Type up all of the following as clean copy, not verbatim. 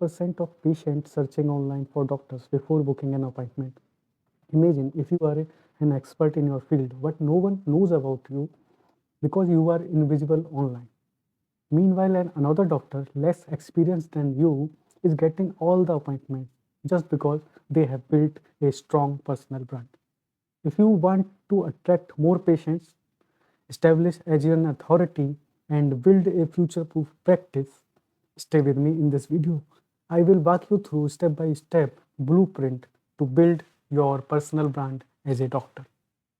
percent of patients searching online for doctors before booking an appointment. Imagine if you are an expert in your field, but no one knows about you because you are invisible online. Meanwhile, another doctor, less experienced than you, is getting all the appointments just because they have built a strong personal brand. If you want to attract more patients, establish as an authority, and build a future-proof practice, stay with me in this video. I will walk you through step-by-step blueprint to build your personal brand as a doctor.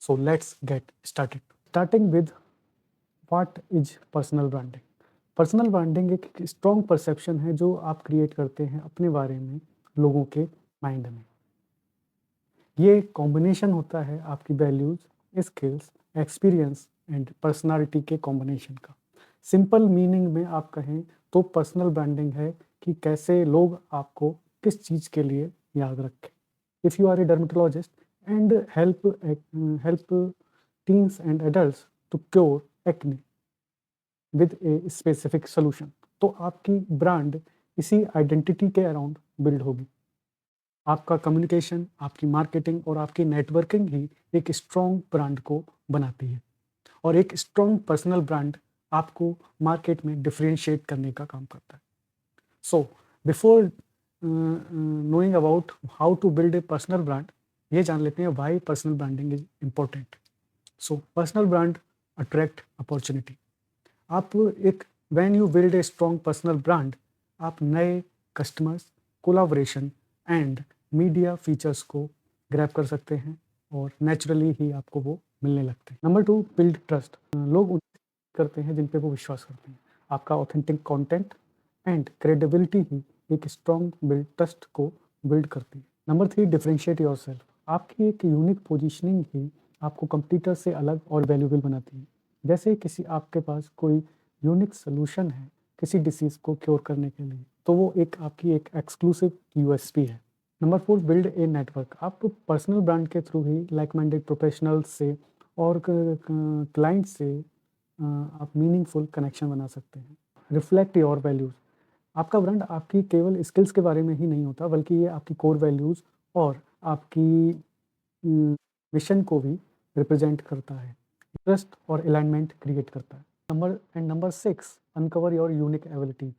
So let's get started. Starting with what is personal branding? Personal branding एक strong perception है जो आप create करते हैं अपने बारे में लोगों के माइंड में। ये कॉम्बिनेशन होता है आपकी values, skills, experience and personality के कॉम्बिनेशन का। सिंपल मीनिंग में आप कहें तो पर्सनल ब्रांडिंग है कि कैसे लोग आपको किस चीज़ के लिए याद रखें। If you are a dermatologist and help teens and adults to cure acne with a specific solution, तो आपकी ब्रांड इसी आइडेंटिटी के अराउंड बिल्ड होगी। आपका कम्युनिकेशन, आपकी मार्केटिंग और आपकी नेटवर्किंग ही एक स्ट्रॉन्ग ब्रांड को बनाती है, और एक स्ट्रॉन्ग पर्सनल ब्रांड आपको मार्केट में डिफरेंशिएट करने का काम करता है। So before knowing about how to build a personal brand, ये जान लेते हैं why personal branding is important. So personal brand attract opportunity. आप एक when you build a strong personal brand, आप नए customers, collaboration and media features को grab कर सकते हैं और नेचुरली ही आपको वो मिलने लगते हैं। Number 2, build trust. लोग उन्हें करते हैं जिन पे वो विश्वास करते हैं। आपका ऑथेंटिक कंटेंट एंड क्रेडिबिलिटी ही एक स्ट्रॉन्ग बिल्ड ट्रस्ट को बिल्ड करती है। Number 3, differentiate yourself. आपकी एक यूनिक पोजीशनिंग ही आपको कंपटीटर से अलग और वैल्यूएबल बनाती है। जैसे किसी आपके पास कोई यूनिक सोल्यूशन है किसी डिसीज़ को क्योर करने के लिए, तो वो एक आपकी एक एक्सक्लूसिव यूएसपी है। Number 4, build a network. आप पर्सनल ब्रांड के थ्रू ही लाइक माइंडेड प्रोफेशनल्स से और क्लाइंट से आप मीनिंगफुल कनेक्शन बना सकते हैं। Reflect your values. आपका ब्रांड आपकी केवल स्किल्स के बारे में ही नहीं होता, बल्कि ये आपकी कोर वैल्यूज़ और आपकी मिशन को भी रिप्रेजेंट करता है, ट्रस्ट और अलाइनमेंट क्रिएट करता है। Number 6, uncover your unique ability.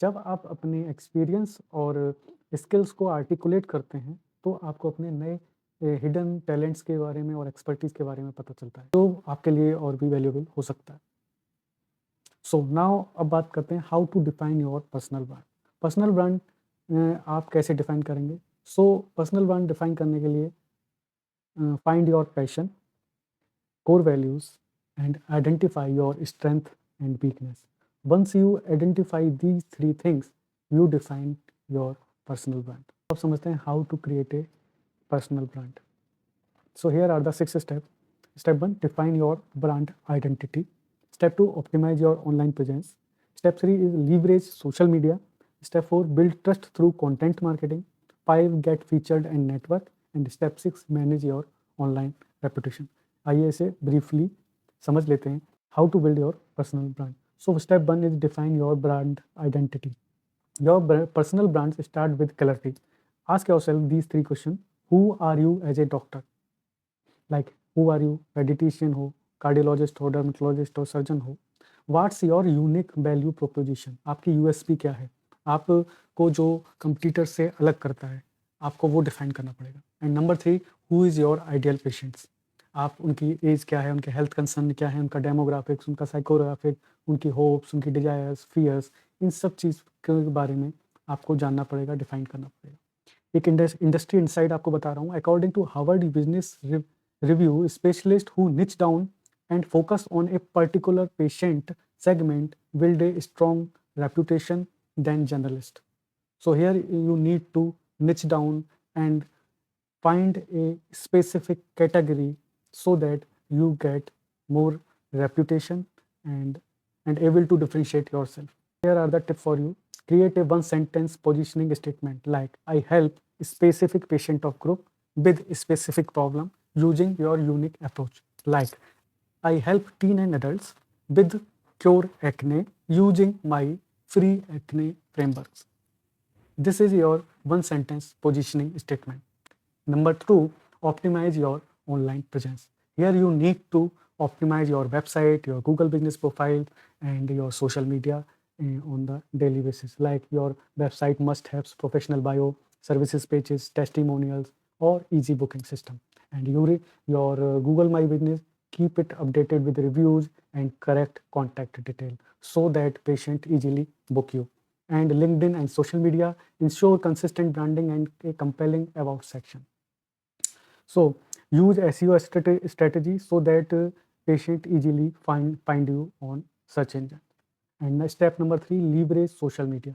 जब आप अपने एक्सपीरियंस और स्किल्स को आर्टिकुलेट करते हैं, तो आपको अपने नए हिडन टैलेंट्स के बारे में और एक्सपर्टीज़ के बारे में पता चलता है, तो आपके लिए और भी वैल्यूएबल हो सकता है। सो नाउ अब बात करते हैं how to define your personal brand. Personal brand आप कैसे डिफाइन करेंगे? सो पर्सनल ब्रांड डिफाइन करने के लिए find your passion, core values, and identify your strength and weakness. Once you identify these 3 things, you define your personal brand. अब समझते हैं how to create a personal brand. So here are the 6 steps. Step 1, define your brand identity. Step 2, optimize your online presence. Step 3 is leverage social media. Step 4, build trust through content marketing. 5, get featured and network. And step 6, manage your online reputation. आइए इसे briefly समझ लेते हैं। How to build your personal brand. So step 1 is define your brand identity. Your personal brand start with clarity. Ask yourself these 3 question. Who are you as a doctor? Like who are you? Paediatrician हो, cardiologist हो, dermatologist हो, surgeon हो। What's your unique value proposition? आपकी USP क्या है? आपको जो competitor से अलग करता है, आपको वो डिफाइन करना पड़ेगा। And number 3, who is your ideal patients? आप उनकी एज क्या है, उनके हेल्थ कंसर्न क्या है, उनका डेमोग्राफिक्स, उनका साइकोग्राफिक, उनकी होप्स, उनकी डिजायर्स, फियर्स, इन सब चीज़ के बारे में आपको जानना पड़ेगा, डिफाइन करना पड़ेगा। एक इंडस्ट्री इनसाइड आपको बता रहा हूँ। According to Harvard business review, specialist who niche down and focus on a particular patient segment build a strong reputation than generalist. So here you need to niche down and find a specific category so that you get more reputation and able to differentiate yourself. Here are the tips for you. Create a one sentence positioning statement like I help specific patient of group with specific problem using your unique approach. Like I help teen and adults with cure acne using my free acne frameworks. This is your one sentence positioning statement. Number two, optimize your online presence. Here you need to optimize your website, your Google business profile, and your social media on the daily basis. Like your website must have professional bio, services pages, testimonials, or easy booking system. And your Google My Business, keep it updated with reviews and correct contact detail so that patient easily book you. And LinkedIn and social media, ensure consistent branding and a compelling about section. So use SEO strategy so that patient easily find you on search engine. And step number three, leverage social media.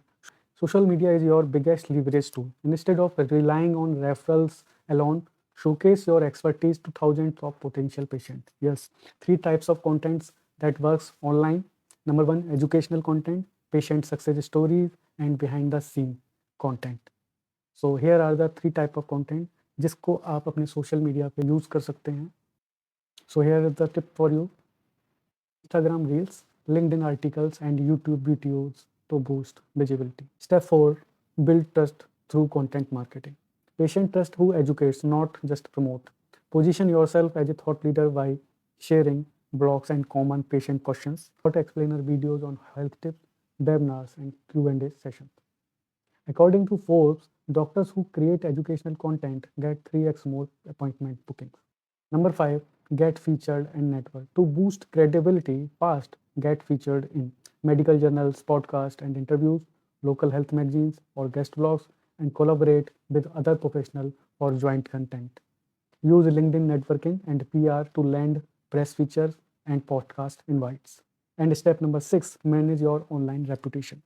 Social media is your biggest leverage tool. Instead of relying on referrals alone, showcase your expertise to thousands of potential patients. Yes, three types of contents that works online. Number one, educational content, patient success stories, and behind the scene content. So here are the three type of content जिसको आप अपने social media पे use कर सकते हैं. So here is the tip for you: Instagram Reels, LinkedIn articles, and YouTube videos to boost visibility. Step 4, build trust through content marketing. Patient trust who educates, not just promote. Position yourself as a thought leader by sharing blogs and common patient questions, short explainer videos on health tips, webinars, and Q&A sessions. According to Forbes, doctors who create educational content get 3x more appointment bookings. Number 5, get featured and network. To boost credibility fast, get featured in medical journals, podcasts, and interviews, local health magazines, or guest blogs, and collaborate with other professionals for joint content. Use LinkedIn networking and PR to land press features and podcast invites. And step number 6, manage your online reputation.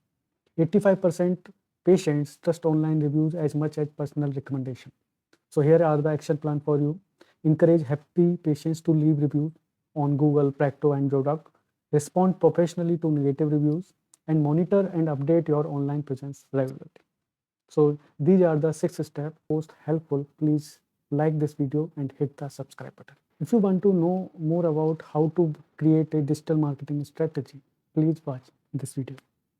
85% patients trust online reviews as much as personal recommendation. So here are the action plan for you. Encourage happy patients to leave reviews on Google, Practo, and Jodoc. Respond professionally to negative reviews and monitor and update your online presence regularly. So these are the 6 steps. Most helpful. Please like this video and hit the subscribe button. If you want to know more about how to create a digital marketing strategy, please watch this video.